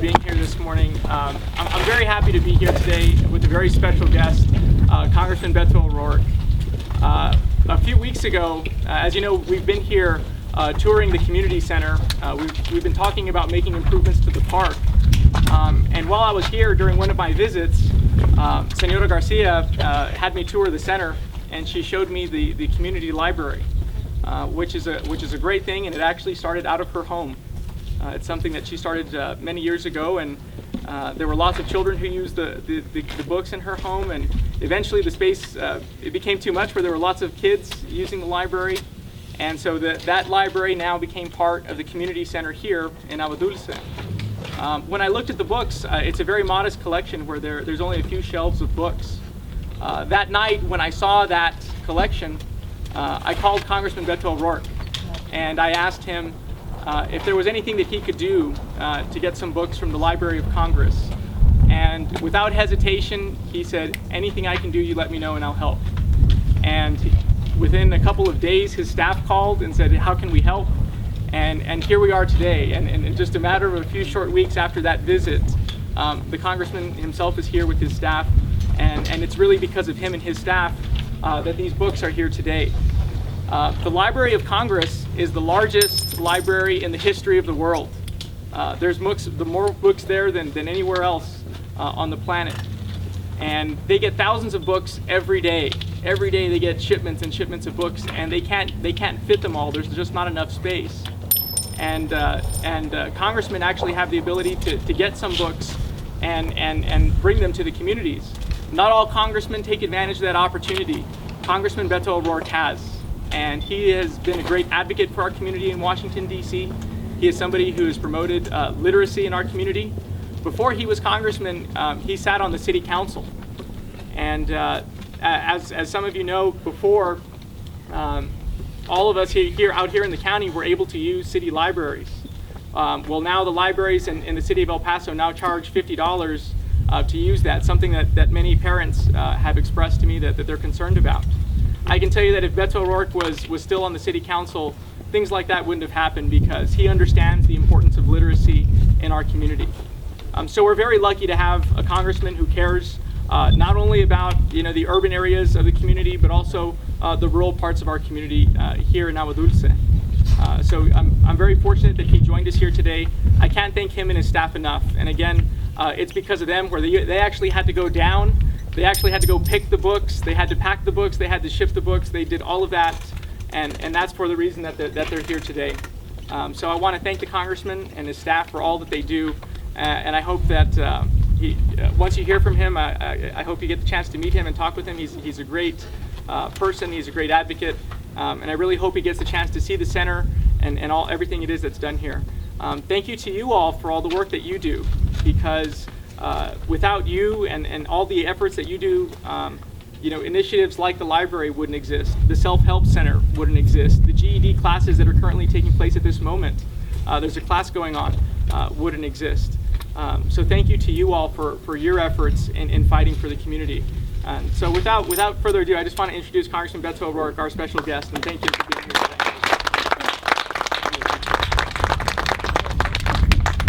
being here this morning. I'm very happy to be here today with a very special guest, Congressman Beto O'Rourke. A few weeks ago, as you know, we've been here touring the community center. We've been talking about making improvements to the park. And while I was here during one of my visits, Senora Garcia had me tour the center, and she showed me the community library, which is a great thing, and it actually started out of her home. It's something that she started many years ago, and there were lots of children who used the books in her home, and eventually the space, it became too much where there were lots of kids using the library, and so that library now became part of the community center here in Agua Dulce. When I looked at the books, it's a very modest collection where there's only a few shelves of books. That night when I saw that collection, I called Congressman Beto O'Rourke, and I asked him if there was anything that he could do to get some books from the Library of Congress. And without hesitation, he said, anything I can do, you let me know and I'll help. And within a couple of days, his staff called and said, how can we help? And here we are today. And in just a matter of a few short weeks after that visit, the congressman himself is here with his staff. And it's really because of him and his staff that these books are here today. The Library of Congress is the largest library in the history of the world. There's more books there than anywhere else on the planet. And they get thousands of books every day. Every day they get shipments and shipments of books, and they can't fit them all. There's just not enough space. And congressmen actually have the ability to get some books and bring them to the communities. Not all congressmen take advantage of that opportunity. Congressman Beto O'Rourke has. And he has been a great advocate for our community in Washington, D.C. He is somebody who has promoted literacy in our community. Before he was congressman, he sat on the city council. And as some of you know, before, all of us out here in the county were able to use city libraries. Well, now the libraries in the city of El Paso now charge $50 to use that, something that many parents have expressed to me that they're concerned about. I can tell you that if Beto O'Rourke was still on the city council, things like that wouldn't have happened because he understands the importance of literacy in our community. So we're very lucky to have a congressman who cares not only about the urban areas of the community, but also the rural parts of our community here in Agua Dulce. So I'm very fortunate that he joined us here today. I can't thank him and his staff enough. And again, it's because of them where they actually had to go down. They actually had to go pick the books, they had to pack the books, they had to ship the books, they did all of that, and that's for the reason that they're here today. So I want to thank the congressman and his staff for all that they do, and I hope that once you hear from him, I hope you get the chance to meet him and talk with him. He's a great person, he's a great advocate, and I really hope he gets the chance to see the center and everything it is that's done here. Thank you to you all for all the work that you do, because without you and all the efforts that you do, initiatives like the library wouldn't exist. The self-help center wouldn't exist. The GED classes that are currently taking place at this moment, there's a class going on, wouldn't exist. So thank you to you all for your efforts in fighting for the community. And so without further ado, I just want to introduce Congressman Beto O'Rourke, our special guest, and thank you for being here today.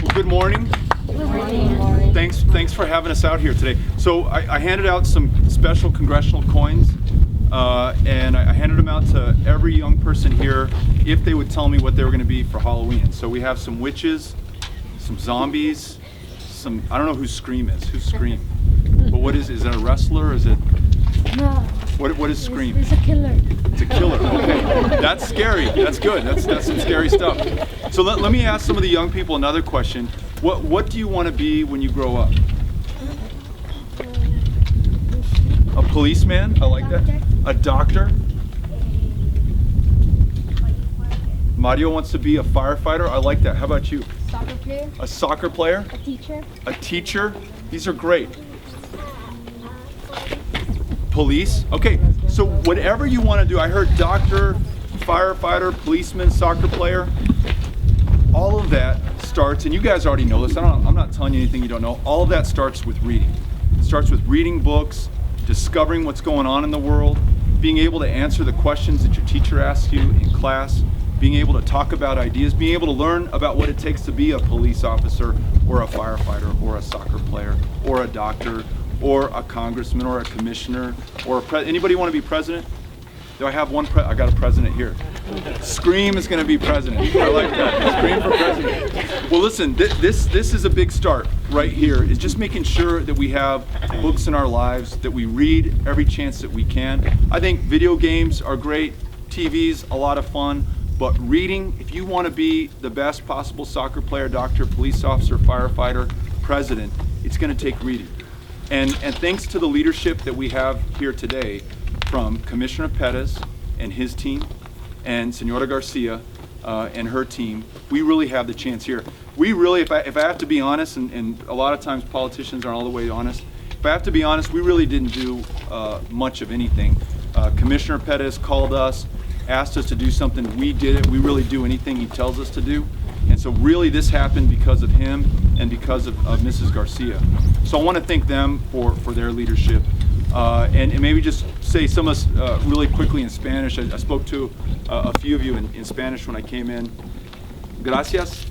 Well, good morning. Good morning. Thanks for having us out here today. So I handed out some special congressional coins, and I handed them out to every young person here if they would tell me what they were going to be for Halloween. So we have some witches, some zombies, I don't know who Scream is. Who's Scream? But what is it a wrestler? Is it? No. What is Scream? It's a killer. It's a killer. Okay, that's scary. That's good. That's some scary stuff. So let me ask some of the young people another question. What do you want to be when you grow up? A policeman? I like that. A doctor? Mario wants to be a firefighter. I like that. How about you? Soccer player. A soccer player? A teacher. A teacher? These are great. Police? Okay, so whatever you want to do. I heard doctor, firefighter, policeman, soccer player. All of that starts, and you guys already know this, I'm not telling you anything you don't know. All of that starts with reading. It starts with reading books, discovering what's going on in the world, being able to answer the questions that your teacher asks you in class. being able to talk about ideas, being able to learn about what it takes to be a police officer or a firefighter or a soccer player or a doctor or a congressman or a commissioner or anybody want to be president? Do I have one? I got a president here. Scream is going to be president. I like that. Scream for president. Well, listen, this is a big start right here. Is just making sure that we have books in our lives, that we read every chance that we can. I think video games are great. TV's a lot of fun. But reading, if you want to be the best possible soccer player, doctor, police officer, firefighter, president, it's going to take reading. And thanks to the leadership that we have here today, from Commissioner Perez and his team, and Senora Garcia and her team, we really have the chance here. We really, if I have to be honest, and a lot of times politicians aren't all the way honest, if I have to be honest, we really didn't do much of anything. Commissioner Perez called us, asked us to do something, we did it. We really do anything he tells us to do. And so really this happened because of him and because of Mrs. Garcia. So I want to thank them for their leadership. And maybe just say some of us really quickly in Spanish. I spoke to a few of you in Spanish when I came in. Gracias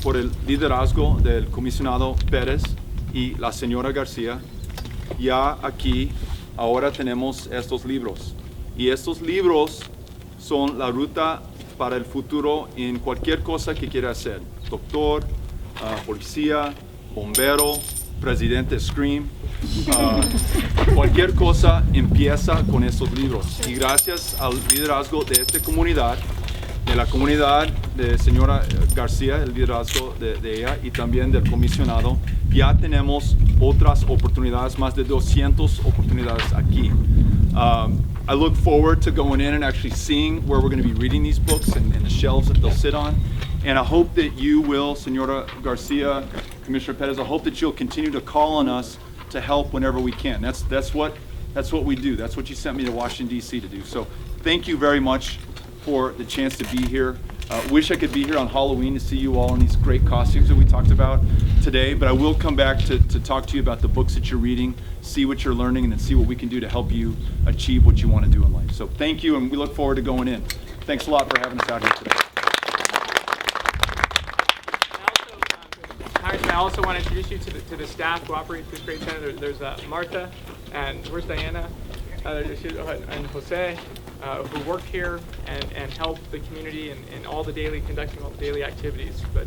por el liderazgo del comisionado Pérez y la señora García. Ya aquí ahora tenemos estos libros. Y estos libros son la ruta para el futuro en cualquier cosa que quiera hacer. Doctor, policía, bombero, presidente Scream. Cualquier cosa empieza con estos libros. Y gracias al liderazgo de esta comunidad, de la comunidad de señora García, el liderazgo de ella y también del comisionado, ya tenemos otras oportunidades, más de 200 oportunidades aquí. I look forward to going in and actually seeing where we're going to be reading these books and the shelves that they'll sit on. And I hope that you will, Senora Garcia, Commissioner Perez, I hope that you'll continue to call on us to help whenever we can. That's what we do. That's what you sent me to Washington, D.C. to do. So thank you very much for the chance to be here. Wish I could be here on Halloween to see you all in these great costumes that we talked about today, but I will come back to talk to you about the books that you're reading, see what you're learning, and then see what we can do to help you achieve what you want to do in life. So thank you, and we look forward to going in. Thanks a lot for having us out here today. Congressman, I also want to introduce you to the staff who operate this great center. There's Martha, and where's Diana? And Jose, who work here and help the community and conducting all the daily activities. But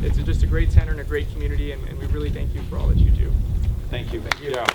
it's just a great center and a great community, and we really thank you for all that you do. Thank you. Thank you. Yeah.